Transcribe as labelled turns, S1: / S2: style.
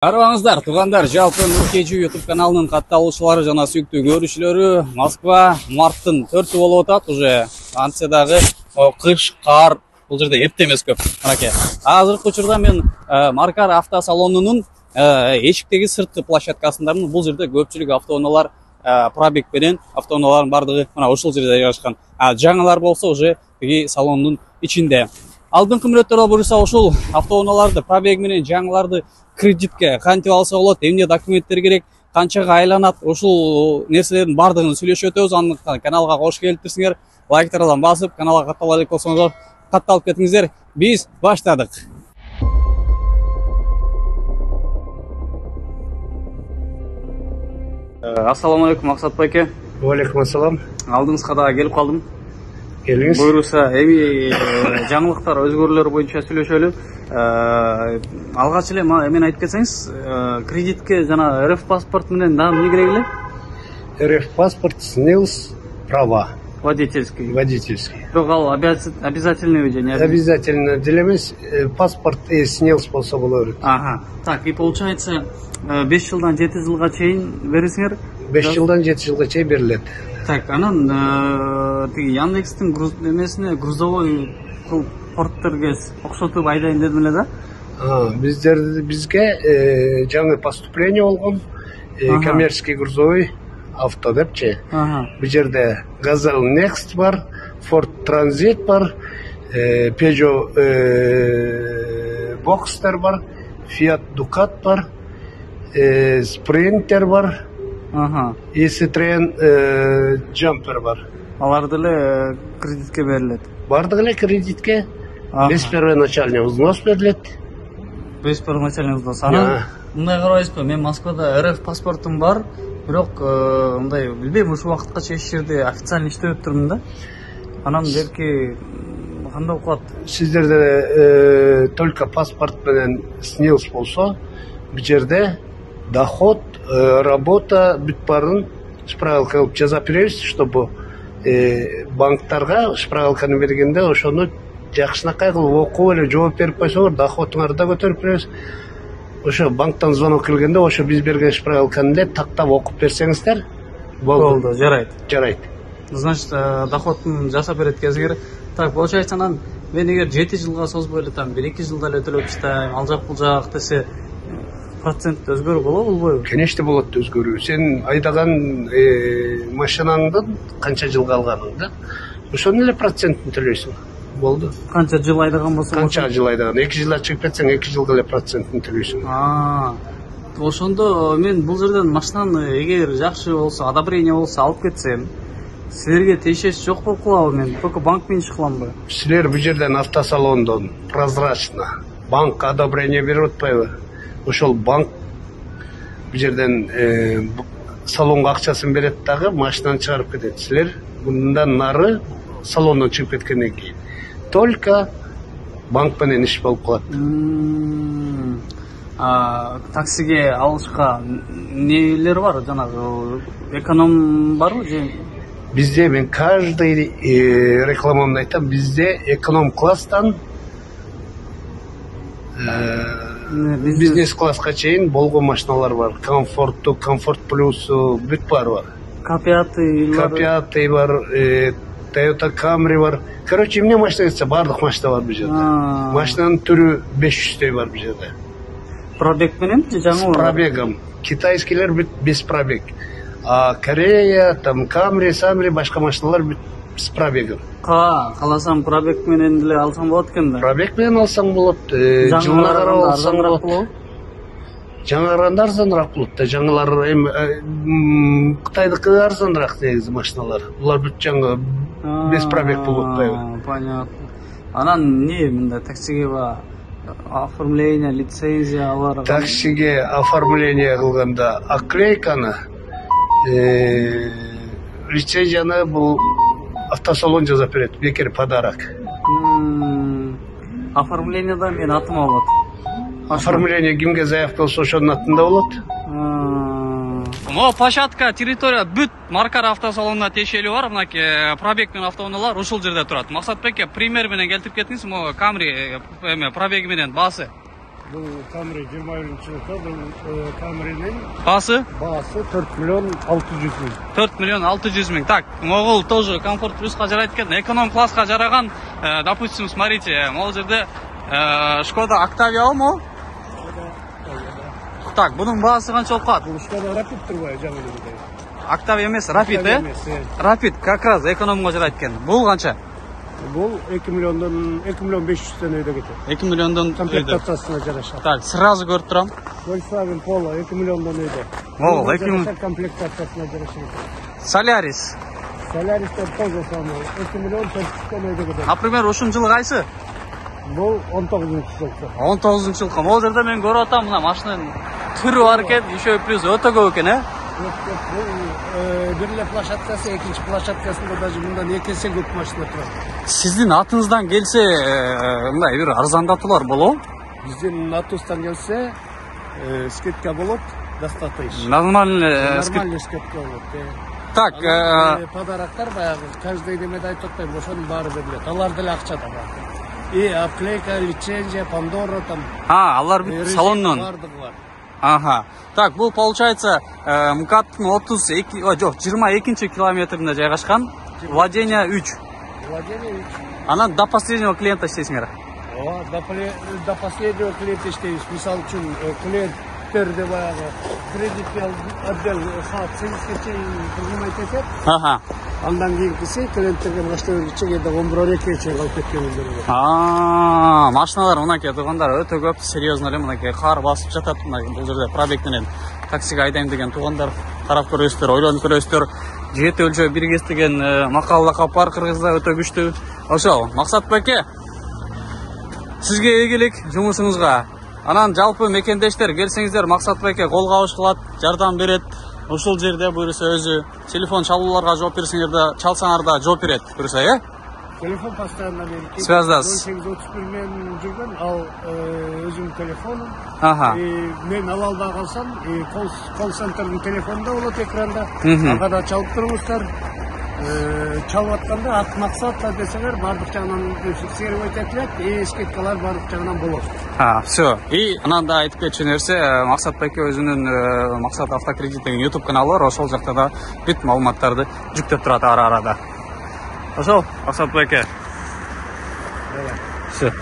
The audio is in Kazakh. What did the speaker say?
S1: Арбаңыздар, туғандар, жалпы Нуркежи YouTube каналының катталуучулары жана сүйүктүү көрүүчүлөрү Москва марттын 4 болуп атат. Уже Антседагы кыш, кар, бул жерде эпте эмес көп. Мынакей. Азыркы учурда мен Маркар автосалонунун эшиктеги сырткы площадкасындамын. Бул жерде көпчүлүк автоунаалар пробег менен автоунаалардын бардыгы мына ушул жерде жайгашкан. Жаңылар болсо уже тиги салондун ичинде. Алдыңкы мүнөттөрдө буюрса ушул автоунааларды пробег менен жаңыларды кредитке кантип алса болот, эмне документтер керек, канчага айланат, ушул нерселердин бардыгын сүйлөшүп өтөбүз. Андыктан каналга кош келиптирсиңер, лайктардан басып, каналга катталып элек болсоңуздар, катталып кетиңиздер. Биз баштадык. Ассаламу алейкум, Максат байке.
S2: Алейкум ассалам.
S1: Алдыңызга да келип калдым.
S2: Келиңиз.
S1: Буюрса, эми жаңылыктар өзгөрүүлөр боюнча сүйлөшөлү. Алгач эле мен айтып кетсеңиз, кредитке жана РФ паспорт менен дагы эмне керек эле?
S2: РФ паспорт, СНИЛС, права.
S1: Водительский. Бирок ал обязательный же не
S2: Обязательно деле эмес, паспорт и СНИЛС болсо боло берет.
S1: Ага. Так, и получается 5 жылдан 7 жылга чейин бересиңер?
S2: 5 жылдан 7 жылга чейин берилет.
S1: Так, анан тиги Яндекстин эмесине грузовой порттерге окшотуп айдайын дедим эле да.
S2: Бизге жаңы поступление болгон, коммерческий грузовой авто депчи. Бул жерде Газель Next бар, Ford Transit бар, Peugeot Boxster бар, Fiat Ducat бар, Sprinter бар, и Citroen Jumper бар.
S1: Аларды эле кредитке берилет.
S2: Бардыгы эле кредитке без первоначальный взнос берилет.
S1: Без первоначальный взнос. Анан мындай карабайсызбы, мен Москвада РФ паспортум бар, бирок мындай билбейм, ушул убакытка чейин эч жерде официально иштеп турмун да. Анан берки кандай окуат?
S2: Сиздерде только паспорт менен СНИЛС болсо, бул жерде доход, работа бүт барын справка кылып жазап беребиз, чтобы банктарга справканы бергенде ошону жакшынакай кылып окуп эле жооп берип койсоңор, доходуңарды да көтөрүп беребиз. Ошо банктан звонок келгенде ошо биз берген справканы эле тактап окуп берсеңиздер,
S1: болду, жарайт.
S2: Значит,
S1: доходун жасап берет кезиңер. Так, получается, анан мен эгер 7 жылга созбой эле там 1-2 жылда эле төлөп иштейм, ал жак бул жак десе, процент өзгөрүү болобу, болбойбу?
S2: Конечно болот өзгөрүү. Сен айдаган машинаңдын канча жылга алганыңды, ошонун эле процентин төлөйсүң. Болду.
S1: Канча жыл айдаган болсоң?
S2: Канча жыл айдаган? 2 жылда чыгып кетсең, 2 жылга эле процентин төлөйсүң.
S1: Ошондо мен бул жерден машинаны эгер жакшы болсо, одобрение болсо алып кетсем, силерге тиешеси жок болуп калабы? Мен только банк менен иши кыламбы?
S2: Силер бул жерден автосалондон прозрачно банк одобрение берип атпайбы? Ошол банк бул жерден салонго акчасын берет дагы машинаны чыгарып кетет. Силер мындан нары салондон чыгып кеткенден кийин только банк менен иш болуп калат.
S1: Таксиге алышка нелер бар? Жанагы эконом барбы же?
S2: Бизде, мен каждый рекламамда айтам, бизде эконом класстан бизнес класска чейин болгон машиналар бар. Комфортту, комфорт плюсу, бүт бар.
S1: К5
S2: бар, Toyota Camry бар. Короче, эмне машина кетсе, бардык машина бар бул жерде. Машинанын түрү 500 бар бул жерде.
S1: Пробег менен же жаңы?
S2: С пробегом. Китайскийлер бүт без пробег. А Корея, там Camry, башка машиналар бүт с пробегом.
S1: Каласам пробег менен деле алсам болот экен да.
S2: Пробег менен алсаң болот, жылына карап алсаң болот. Жаңылар арзаныраак болот да. Жаңылар Кытайдыкы арзаныраак негизи машиналар. Булар бүт жаңы без пробег болуп атпайбы?
S1: Понятно. Анан эмне мында таксиге оформление, лицензия алар?
S2: Таксиге оформление кылганда оклейканы, лицензияны бул автосалон жазап берет, бекер подарок.
S1: Оформлениеда мен атыма болот.
S2: Оформление кимге заявка болсо ошонун атында болот.
S1: Могу площадка, территория бүт Маркар автосалонуна тиешелүү бар. Мынакей пробег менен автоунаалар ушул жерде турат. Максат байке, пример менен келтирип кетиңиз, могу Camry пробеги менен баасы.
S2: Бұл Camry 21 жылғы, бұл Camry'nin
S1: Басы?
S2: бағасы 4 миллион 600 мың.
S1: 4 миллион 600 мың. Так, моғыл тоже комфорт плюсқа жарайды екен. Эконом классқа жараған, допустим, смотрите, мол жерде Шкода Октавия мо? Так, бұның бағасы қанша болып қалады?
S2: Бұл Шкода Rapid тұрбай жаңылығыдай.
S1: Октавия емес, Rapid, Rapid, как раз экономға жарайды екен. Бұл қанша?
S2: Бұл 2 миллион 500-тен өйді кетеді.
S1: 2 миллиондан
S2: комплектациясына жарашады.
S1: Так, сразу көріп тұрам.
S2: Volkswagen Polo 2 миллиондан өйді.
S1: Ол, 2 миллион.
S2: Комплектациясына жарашады.
S1: Солярис.
S2: Соляристер тоже самое. 2 миллион 400-тен өйді кетеді.
S1: Например, ушын жылы қайсы?
S2: Бұл 19-шы жылғы.
S1: 19 жылқы. Ол жерде мен көріп атам, мына машинаның түрі бар екен, еще плюс өте көп екен,
S2: Бұл бірлі площадкасы, екінші площадкасында даже мұндан 2 есе көп машина тұрады.
S1: Сіздің атыңыздан келсе, мындай бір арзандатулар болу?
S2: Бізден атыстан келсе, скидка болады, достаточно.
S1: Нормальный
S2: скидка болады.
S1: Так,
S2: подароктар баяғы, каждый демеді айтып отпайым, ошоның бары беріледі. Алар деле акча да бар. И обклейка, лицензия, Пандора там.
S1: Алар бүт салоннан.
S2: Бардығы бар.
S1: Ага. Так, бұл получается МКАДтың 22 километрінде жайғашқан. Владение 3.
S2: Владение 3.
S1: Анан до последнего клиента істейсіңер.
S2: До последнего клиента істейміз. Мисал үшін клиенттерде баяғы кредитный отдел сенске чейин қызмет етеді.
S1: Ага.
S2: Андан кейінгісі клиенттерге машиналарды енді 11-12 чейин алып кеткенімдер бар.
S1: Машиналар мынакей туғандар өте көп, серьезно эле мынакей қар басып жатат. Бұл жерде пробегтенен таксиге айдайым деген туғандар қарап көресіздер, ойланып көресіздер. Жеті өлчө биргес деген мақал лақап бар Кыргызда өте күчтүү. Ошол, Максат байке, сизге ийгилик жумушуңузга. Анан жалпы мекендештер келсеңиздер, Максат байке колго алыш кылат, жардам берет. Ушул жерде буюрса өзү телефон чалууларга жооп берсеңер да, чалсаңар да жооп берет. Буюрса,
S2: Телефон постоянно мен.
S1: Связаться.
S2: 1831 мен жүргөн, ал өзүм телефоном.
S1: Ага.
S2: Мен алалда калсам, колл-центрдин телефонунда болот экранда. Ага чалып туруңуздар. Чалып атканда ат Максат десеңер, бардык жагынан фиксировать этилет, скидкалар бардык жагынан болот.
S1: Все. И анан да айтып кетчү нерсе, Максат байке өзүнүн Максат автокредит деген YouTube каналы бар, ошол жакта да бүт маалыматтарды жүктөп турат ара-арада. Ошол, Максат байке. Все.